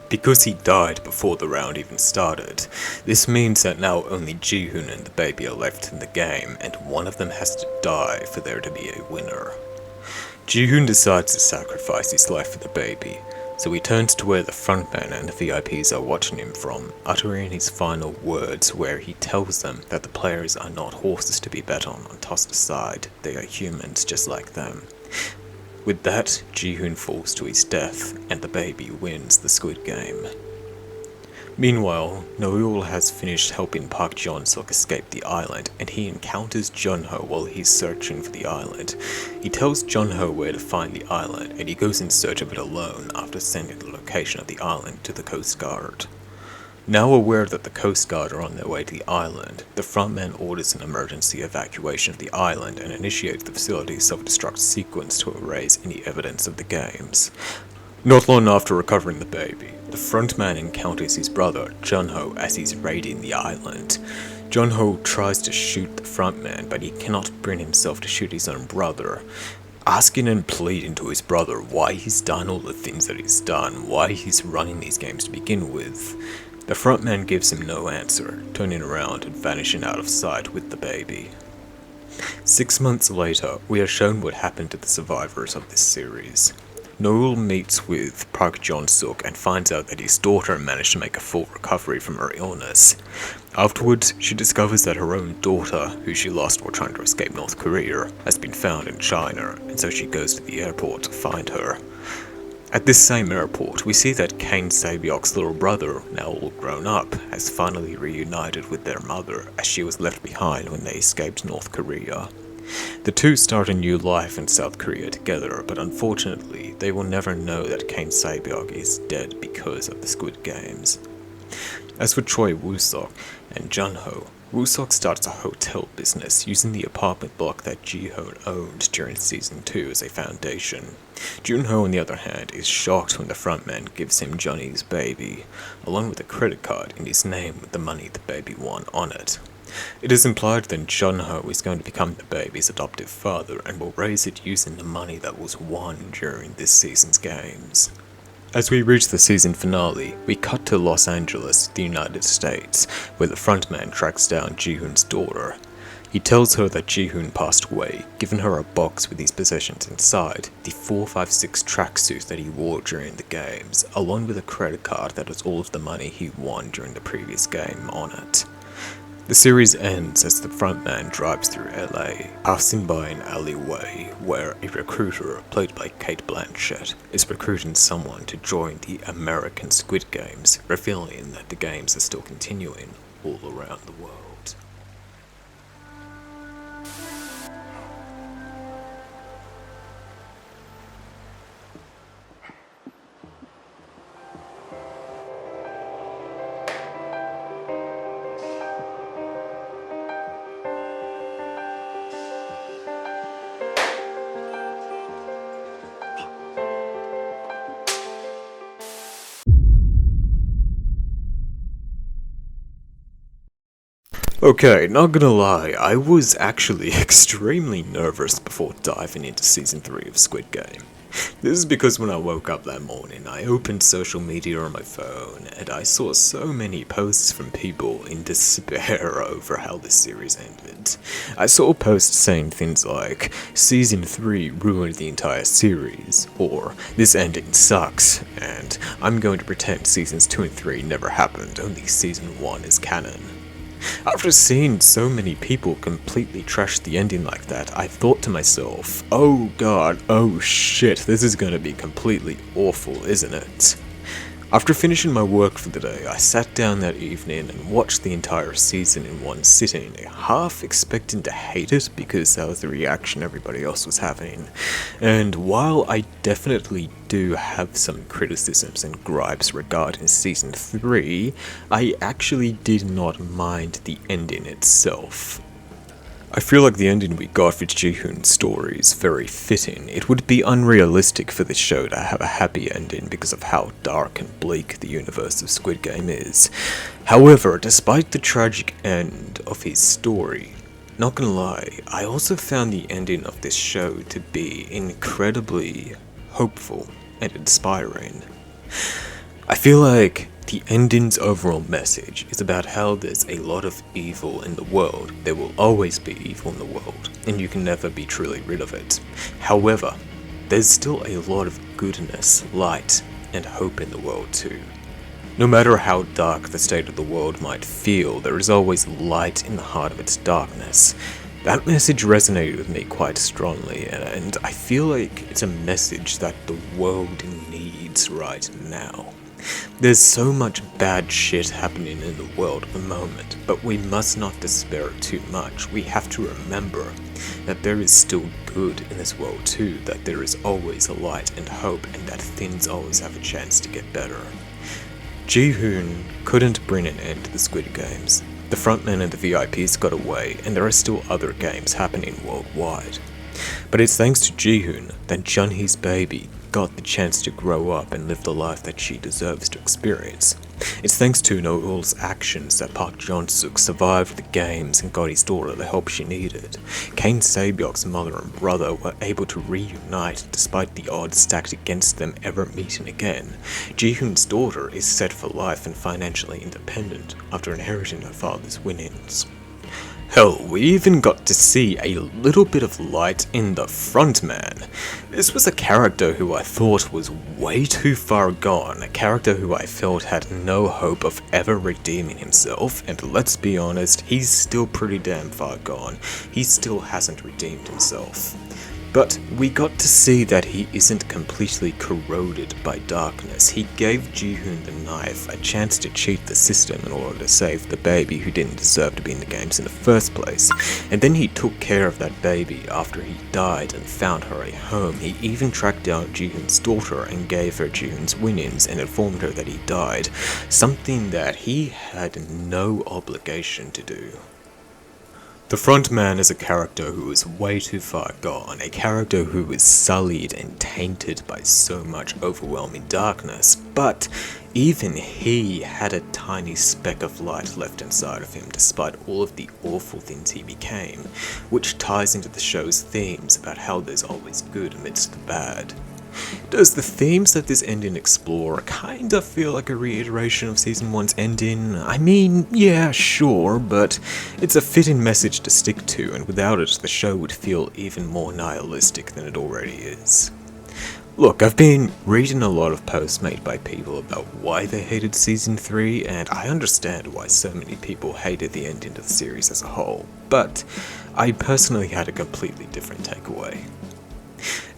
[SPEAKER 2] Because he died before the round even started, this means that now only Gi-hun and the baby are left in the game, and one of them has to die for there to be a winner. Gi-hun decides to sacrifice his life for the baby, so he turns to where the frontman and the VIPs are watching him from, uttering his final words where he tells them that the players are not horses to be bet on and tossed aside, they are humans just like them. With that, Gi-hun falls to his death, and the baby wins the Squid game. Meanwhile, Noel has finished helping Park Jeon-suk escape the island, and he encounters Jun-ho while he's searching for the island. He tells Jun-ho where to find the island, and he goes in search of it alone after sending the location of the island to the Coast Guard. Now aware that the Coast Guard are on their way to the island, the frontman orders an emergency evacuation of the island and initiates the facility's self-destruct sequence to erase any evidence of the games. Not long after recovering the baby, the frontman encounters his brother, Jun-ho, as he's raiding the island. Jun-ho tries to shoot the frontman, but he cannot bring himself to shoot his own brother. Asking and pleading to his brother why he's done all the things that he's done, why he's running these games to begin with. The frontman gives him no answer, turning around and vanishing out of sight with the baby. 6 months later, we are shown what happened to the survivors of this series. Noel meets with Park Jeon-suk and finds out that his daughter managed to make a full recovery from her illness. Afterwards, she discovers that her own daughter, who she lost while trying to escape North Korea, has been found in China, and so she goes to the airport to find her. At this same airport, we see that Kinsei's little brother, now all grown up, has finally reunited with their mother, as she was left behind when they escaped North Korea. The two start a new life in South Korea together, but unfortunately, they will never know that Kinsei is dead because of the Squid Games. As for Choi Woo-sok and Jun-ho, Woo-sok starts a hotel business using the apartment block that Gi-hun owned during Season 2 as a foundation. Jun-ho, on the other hand, is shocked when the frontman gives him Johnny's baby, along with a credit card in his name with the money the baby won on it. It is implied that Jun-ho is going to become the baby's adoptive father and will raise it using the money that was won during this season's games. As we reach the season finale, we cut to Los Angeles, the United States, where the frontman tracks down Gi-hun's daughter. He tells her that Gi-hun passed away, giving her a box with his possessions inside, the 456 tracksuit that he wore during the games, along with a credit card that has all of the money he won during the previous game on it. The series ends as the frontman drives through LA, passing by an alleyway where a recruiter, played by Cate Blanchett, is recruiting someone to join the American Squid Games, revealing that the games are still continuing all around the world. Okay, not gonna lie, I was actually extremely nervous before diving into Season 3 of Squid Game. This is because when I woke up that morning, I opened social media on my phone, and I saw so many posts from people in despair over how this series ended. I saw posts saying things like, Season 3 ruined the entire series, or this ending sucks, and I'm going to pretend Seasons 2 and 3 never happened, only Season 1 is canon. After seeing so many people completely trash the ending like that, I thought to myself, oh god, oh shit, this is gonna be completely awful, isn't it? After finishing my work for the day, I sat down that evening and watched the entire season in one sitting, half expecting to hate it because that was the reaction everybody else was having. And while I definitely do have some criticisms and gripes regarding Season 3, I actually did not mind the ending itself. I feel like the ending we got for Gi-hun's story is very fitting. It would be unrealistic for this show to have a happy ending because of how dark and bleak the universe of Squid Game is. However, despite the tragic end of his story, not gonna lie, I also found the ending of this show to be incredibly hopeful and inspiring. I feel like the ending's overall message is about how there's a lot of evil in the world. There will always be evil in the world, and you can never be truly rid of it. However, there's still a lot of goodness, light, and hope in the world too. No matter how dark the state of the world might feel, there is always light in the heart of its darkness. That message resonated with me quite strongly, and I feel like it's a message that the world needs right now. There's so much bad shit happening in the world at the moment, but we must not despair too much. We have to remember that there is still good in this world too, that there is always a light and hope, and that things always have a chance to get better. Gi-hun couldn't bring an end to the Squid Games. The frontmen and the VIPs got away, and there are still other games happening worldwide. But it's thanks to Gi-hun that Jun-hee's baby got the chance to grow up and live the life that she deserves to experience. It's thanks to Noel's actions that Park Jong-suk survived the games and got his daughter the help she needed. Kinsei's mother and brother were able to reunite despite the odds stacked against them ever meeting again. Gi-hun's daughter is set for life and financially independent after inheriting her father's winnings. Hell, we even got to see a little bit of light in the frontman. This was a character who I thought was way too far gone, a character who I felt had no hope of ever redeeming himself, and let's be honest, he's still pretty damn far gone. He still hasn't redeemed himself. But we got to see that he isn't completely corroded by darkness. He gave Gi-hun the knife a chance to cheat the system in order to save the baby who didn't deserve to be in the games in the first place. And then he took care of that baby after he died and found her a home. He even tracked down Gi-hun's daughter and gave her Gi-hun's winnings and informed her that he died, something that he had no obligation to do. The frontman is a character who is way too far gone, a character who is sullied and tainted by so much overwhelming darkness, but even he had a tiny speck of light left inside of him despite all of the awful things he became, which ties into the show's themes about how there's always good amidst the bad. Does the themes that this ending explore kinda feel like a reiteration of Season 1's ending? I mean, yeah, sure, but it's a fitting message to stick to, and without it, the show would feel even more nihilistic than it already is. Look, I've been reading a lot of posts made by people about why they hated Season 3, and I understand why so many people hated the ending of the series as a whole, but I personally had a completely different takeaway.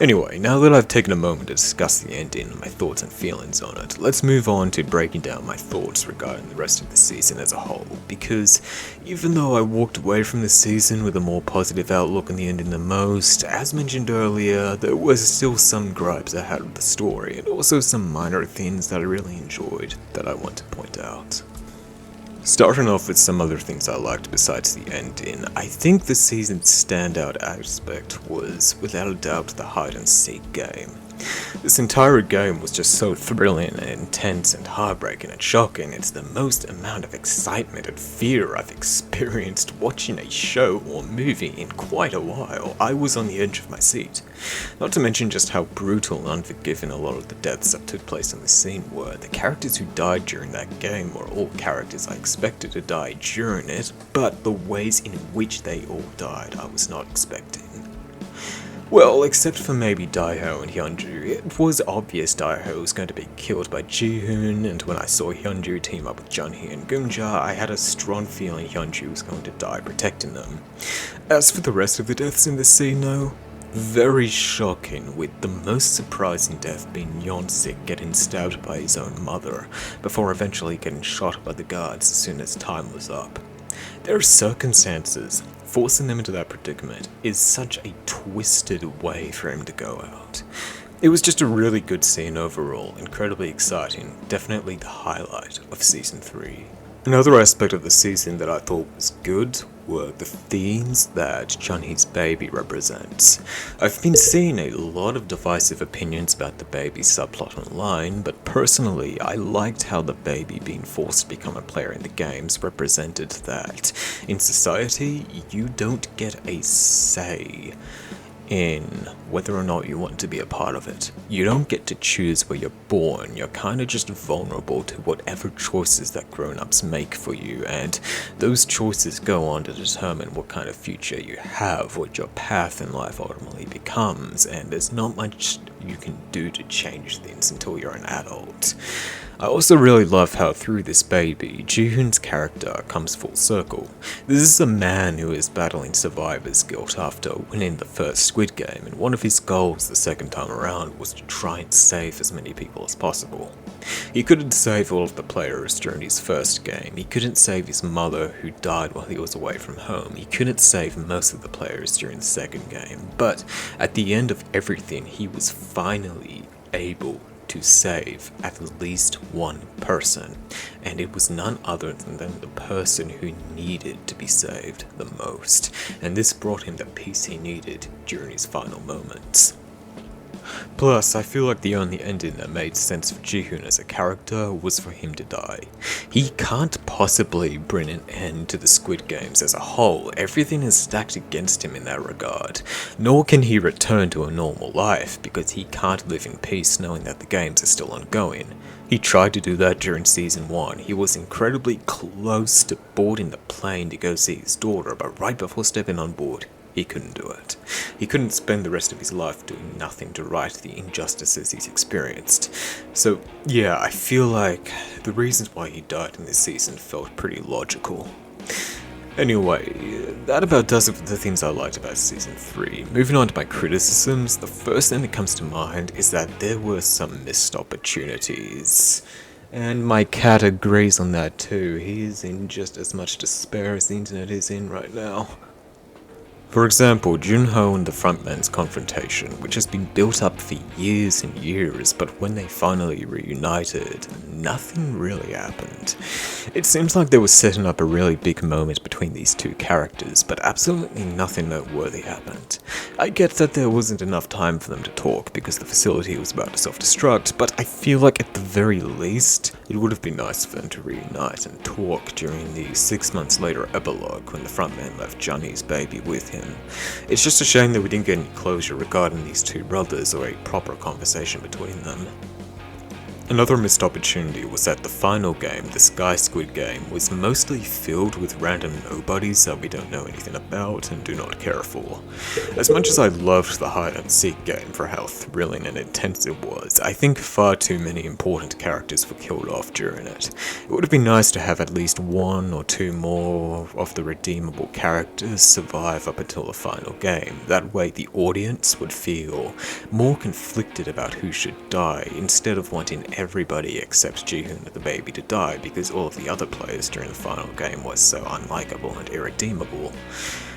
[SPEAKER 2] Anyway, now that I've taken a moment to discuss the ending and my thoughts and feelings on it, let's move on to breaking down my thoughts regarding the rest of the season as a whole, because even though I walked away from the season with a more positive outlook on the ending than most, as mentioned earlier, there was still some gripes I had with the story, and also some minor things that I really enjoyed that I want to point out. Starting off with some other things I liked besides the ending, I think the season's standout aspect was, without a doubt, the hide-and-seek game. This entire game was just so thrilling and intense and heartbreaking and shocking. It's the most amount of excitement and fear I've experienced watching a show or movie in quite a while. I was on the edge of my seat. Not to mention just how brutal and unforgiving a lot of the deaths that took place in the scene were. The characters who died during that game were all characters I expected to die during it, but the ways in which they all died I was not expecting. Well, except for maybe Daeho and Hyunju, it was obvious Daeho was going to be killed by Gi-hun, and when I saw Hyunju team up with Jun-hee and Gunja, I had a strong feeling Hyunju was going to die protecting them. As for the rest of the deaths in this scene though, very shocking, with the most surprising death being Yeon-sik getting stabbed by his own mother, before eventually getting shot by the guards as soon as time was up. Their circumstances forcing them into that predicament is such a twisted way for him to go out. It was just a really good scene overall, incredibly exciting, definitely the highlight of Season 3. Another aspect of the season that I thought was good were the themes that Jun-hee's baby represents. I've been seeing a lot of divisive opinions about the baby subplot online, but personally I liked how the baby being forced to become a player in the games represented that in society you don't get a say in whether or not you want to be a part of it. You don't get to choose where you're born, you're kinda just vulnerable to whatever choices that grown-ups make for you, and those choices go on to determine what kind of future you have, what your path in life ultimately becomes, and there's not much you can do to change things until you're an adult. I also really love how through this baby, Gi-hun's character comes full circle. This is a man who is battling survivor's guilt after winning the first Squid Game, and one of his goals the second time around was to try and save as many people as possible. He couldn't save all of the players during his first game, he couldn't save his mother who died while he was away from home, he couldn't save most of the players during the second game, but at the end of everything he was finally able to save at least one person, and it was none other than the person who needed to be saved the most, and this brought him the peace he needed during his final moments. Plus, I feel like the only ending that made sense for Gi-hun as a character was for him to die. He can't possibly bring an end to the Squid Games as a whole, everything is stacked against him in that regard. Nor can he return to a normal life, because he can't live in peace knowing that the games are still ongoing. He tried to do that during Season 1, he was incredibly close to boarding the plane to go see his daughter, but right before stepping on board, he couldn't do it. He couldn't spend the rest of his life doing nothing to right the injustices he's experienced. So yeah, I feel like the reasons why he died in this season felt pretty logical. Anyway, that about does it for the things I liked about Season 3. Moving on to my criticisms, the first thing that comes to mind is that there were some missed opportunities. And my cat agrees on that too. He is in just as much despair as the internet is in right now. For example, Junho and the frontman's confrontation, which has been built up for years and years, but when they finally reunited, nothing really happened. It seems like they were setting up a really big moment between these two characters, but absolutely nothing noteworthy happened. I get that there wasn't enough time for them to talk because the facility was about to self-destruct, but I feel like at the very least, it would have been nice for them to reunite and talk during the 6 months later epilogue when the frontman left Johnny's baby with him. It's just a shame that we didn't get any closure regarding these two brothers or a proper conversation between them. Another missed opportunity was that the final game, the Sky Squid game, was mostly filled with random nobodies that we don't know anything about and do not care for. As much as I loved the hide and seek game for how thrilling and intense it was, I think far too many important characters were killed off during it. It would have been nice to have at least one or two more of the redeemable characters survive up until the final game. That way the audience would feel more conflicted about who should die, instead of wanting everybody except Gi-hun and the baby to die because all of the other players during the final game was so unlikable and irredeemable.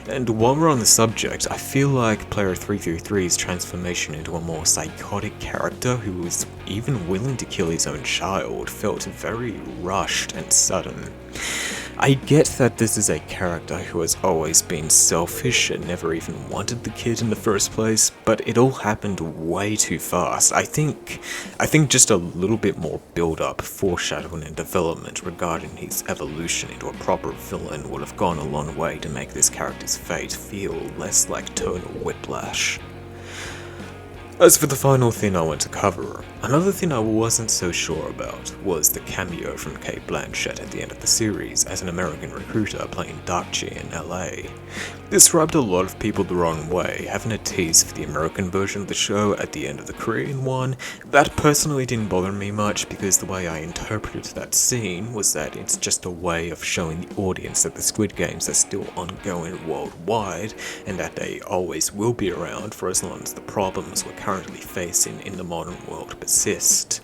[SPEAKER 2] And while we're on the subject, I feel like player 333's transformation into a more psychotic character who was even willing to kill his own child felt very rushed and sudden. I get that this is a character who has always been selfish and never even wanted the kid in the first place, but it all happened way too fast. I think just a little bit more build-up, foreshadowing and development regarding his evolution into a proper villain would have gone a long way to make this character's fate feel less like total whiplash. As for the final thing I want to cover, another thing I wasn't so sure about was the cameo from Cate Blanchett at the end of the series as an American recruiter playing Dakchi in LA. This rubbed a lot of people the wrong way, having a tease for the American version of the show at the end of the Korean one. That personally didn't bother me much because the way I interpreted that scene was that it's just a way of showing the audience that the Squid Games are still ongoing worldwide and that they always will be around for as long as the problems we're currently facing in the modern world persist.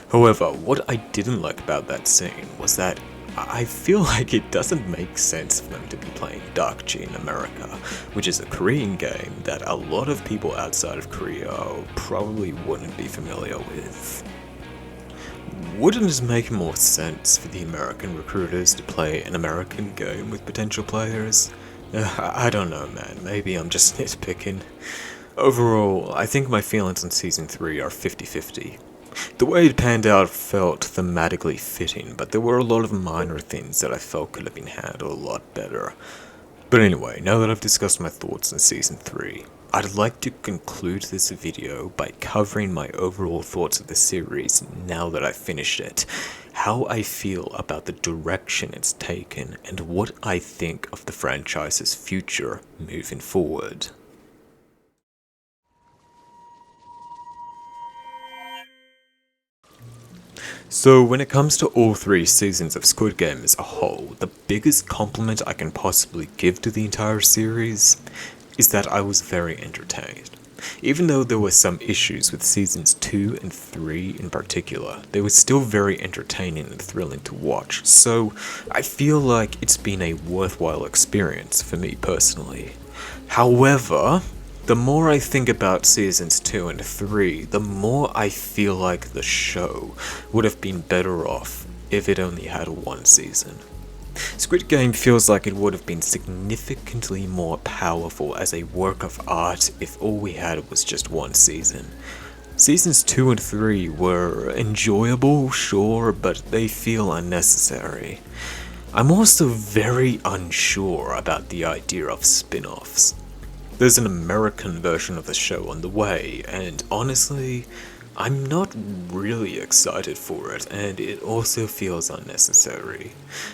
[SPEAKER 2] However, what I didn't like about that scene was that I feel like it doesn't make sense for them to be playing Dakchi in America, which is a Korean game that a lot of people outside of Korea probably wouldn't be familiar with. Wouldn't it make more sense for the American recruiters to play an American game with potential players? I don't know, man, maybe I'm just nitpicking. Overall, I think my feelings on Season 3 are 50-50. The way it panned out felt thematically fitting, but there were a lot of minor things that I felt could have been handled a lot better. But anyway, now that I've discussed my thoughts on Season 3, I'd like to conclude this video by covering my overall thoughts of the series now that I've finished it, how I feel about the direction it's taken, and what I think of the franchise's future moving forward. So when it comes to all 3 seasons of Squid Game as a whole, the biggest compliment I can possibly give to the entire series is that I was very entertained. Even though there were some issues with seasons 2 and 3 in particular, they were still very entertaining and thrilling to watch, so I feel like it's been a worthwhile experience for me personally. However, the more I think about seasons 2 and 3, the more I feel like the show would have been better off if it only had 1 season. Squid Game feels like it would have been significantly more powerful as a work of art if all we had was just 1 season. Seasons 2 and 3 were enjoyable, sure, but they feel unnecessary. I'm also very unsure about the idea of spin-offs. There's an American version of the show on the way, and honestly, I'm not really excited for it, and it also feels unnecessary.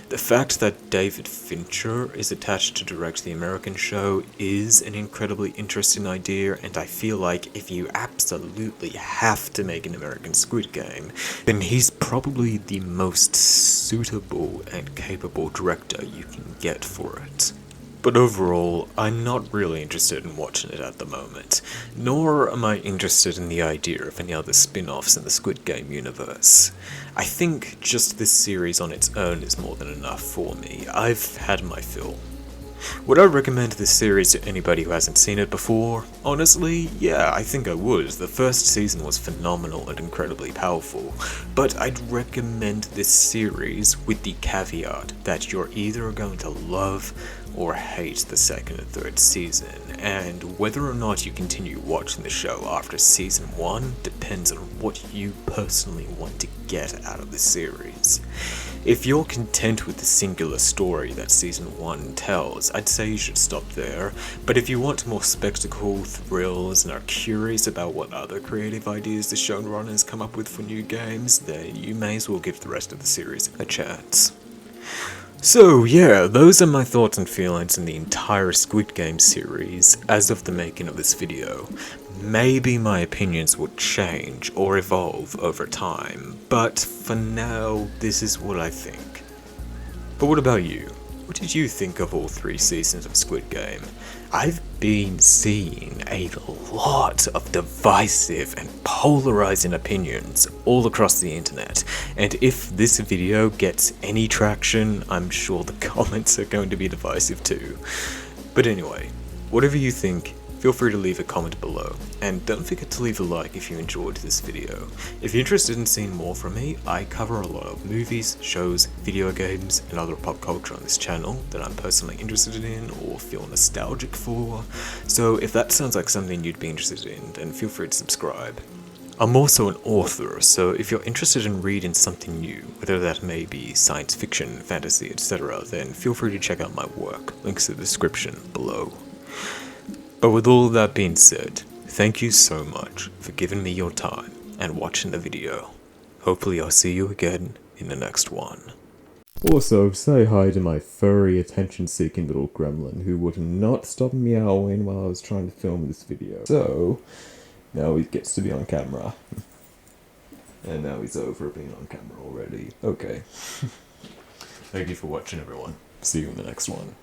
[SPEAKER 2] The fact that David Fincher is attached to direct the American show is an incredibly interesting idea, and I feel like if you absolutely have to make an American Squid Game, then he's probably the most suitable and capable director you can get for it. But overall, I'm not really interested in watching it at the moment, nor am I interested in the idea of any other spin-offs in the Squid Game universe. I think just this series on its own is more than enough for me. I've had my fill. Would I recommend this series to anybody who hasn't seen it before? Honestly, yeah, I think I would. The first season was phenomenal and incredibly powerful, but I'd recommend this series with the caveat that you're either going to love or hate the 2nd and 3rd season, and whether or not you continue watching the show after season 1 depends on what you personally want to get out of the series. If you're content with the singular story that season 1 tells, I'd say you should stop there, but if you want more spectacle, thrills, and are curious about what other creative ideas the showrunners come up with for new games, then you may as well give the rest of the series a chance. So yeah, those are my thoughts and feelings on the entire Squid Game series as of the making of this video. Maybe my opinions would change or evolve over time, but for now, this is what I think. But what about you? What did you think of all 3 seasons of Squid Game? I've been seeing a lot of divisive and polarizing opinions all across the internet, and if this video gets any traction, I'm sure the comments are going to be divisive too. But anyway, whatever you think, feel free to leave a comment below, and don't forget to leave a like if you enjoyed this video. If you're interested in seeing more from me, I cover a lot of movies, shows, video games, and other pop culture on this channel that I'm personally interested in or feel nostalgic for, so if that sounds like something you'd be interested in, then feel free to subscribe. I'm also an author, so if you're interested in reading something new, whether that may be science fiction, fantasy, etc., then feel free to check out my work, links in the description below. But with all that being said, thank you so much for giving me your time and watching the video. Hopefully I'll see you again in the next one. Also, say hi to my furry, attention-seeking little gremlin who would not stop meowing while I was trying to film this video. So, now he gets to be on camera. And now he's over being on camera already. Okay. Thank you for watching, everyone. See you in the next one.